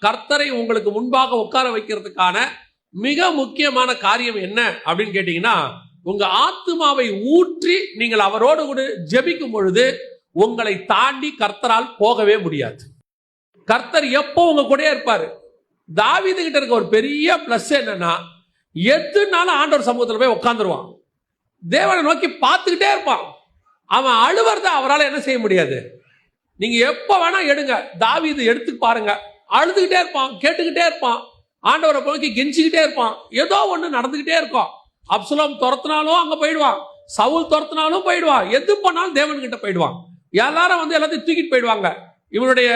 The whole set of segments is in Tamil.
கர்த்தரை உங்களுக்கு முன்பாக உட்கார வைக்கிறதுக்கான மிக முக்கியமான காரியம் என்ன அப்படின்னு கேட்டீங்கன்னா, உங்க ஆத்துமாவை ஊற்றி நீங்கள் அவரோடு கூட ஜெபிக்கும் பொழுது உங்களை தாண்டி கர்த்தரால் போகவே முடியாது. கர்த்தர் எப்போ உங்க கூட இருப்பாரு. தாவீது கிட்ட இருக்க ஒரு பெரிய பிளஸ் என்னன்னா, எதுனாலும் ஆண்டவர் சமூகத்தில் போய் உட்காந்துருவான். தேவனை நோக்கி பார்த்துக்கிட்டே இருப்பான். அவன் அழுவறத அவரால் என்ன செய்ய முடியாது. நீங்க எப்ப வேணா எடுங்க, தாவீது எடுத்து பாருங்க, அழுதுகிட்டே இருப்பான், கேட்டுக்கிட்டே இருப்பான், ஆண்டவரை நோக்கி கெஞ்சிக்கிட்டே இருப்பான். ஏதோ ஒண்ணு நடந்துகிட்டே இருக்கும். அப்சலோம் துரத்தினாலும் அங்க போயிடுவான், சவுல் துரத்தினாலும் போயிடுவான், எது பண்ணாலும் தேவன் கிட்ட போயிடுவான். எல்லாரும் வந்து எல்லாத்தையும் தூக்கிட்டு போயிடுவாங்க. இவனுடைய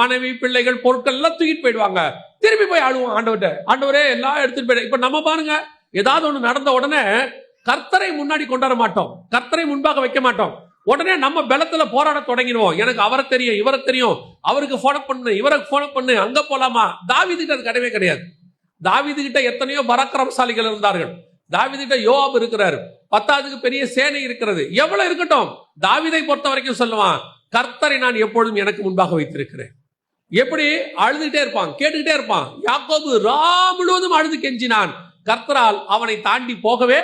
மனைவி, பிள்ளைகள், பொருட்கள் எல்லாம் தூக்கிட்டு போயிடுவாங்க. திரும்பி போய் அழுவான் ஆண்டவர்கிட்ட, ஆண்டவரே எல்லாம் எடுத்துட்டு போயிடு. இப்ப நம்ம பாருங்க, ஏதாவது ஒண்ணு நடந்த உடனே கர்த்தரை முன்னாடி கொண்டாட மாட்டோம், கர்த்தரை முன்பாக வைக்க மாட்டோம். உடனே நம்ம பலத்துல போராட தொடங்கிடுவோம். எனக்கு அவரை தெரியும், இவரை தெரியும், அவருக்கு போன பண்ணு, இவருக்கு போன பண்ணு, அங்க போலாமா. தாவீது கிட்ட அது கிடையவே கிடையாது. தாவீது கிட்ட எத்தனையோ பராக்கிரமசாலிகள் இருந்தார்கள். தாவீது கிட்ட யோவாப் இருக்கிறாரு, 10க்கு பெரிய சேனை இருக்கிறது. எவ்வளவு இருக்கட்டும், தாவீதை பொறுத்த வரைக்கும் சொல்லுவான், கர்த்தரை நான் எப்பொழுதும் எனக்கு முன்பாக வைத்திருக்கிறேன். எப்படி அழுதுகிட்டே இருப்பான், கேட்டுக்கிட்டே இருப்பான். யாக்கோபு ரா முழுவதும் அழுது கெஞ்சினான். கர்த்தரால் அவனை தாண்டி போகவே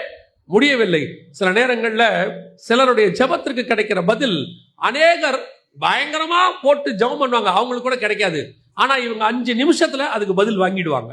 முடியவில்லை. சில நேரங்கள்ல சிலருடைய ஜெபத்திற்கு கிடைக்கிற பதில் அநேகர் பயங்கரமா போட்டு ஜெபம் பண்ணுவாங்க, அவங்களுக்கு கூட கிடைக்காது. ஆனா இவங்க 5 நிமிஷத்துல அதுக்கு பதில் வாங்கிடுவாங்க.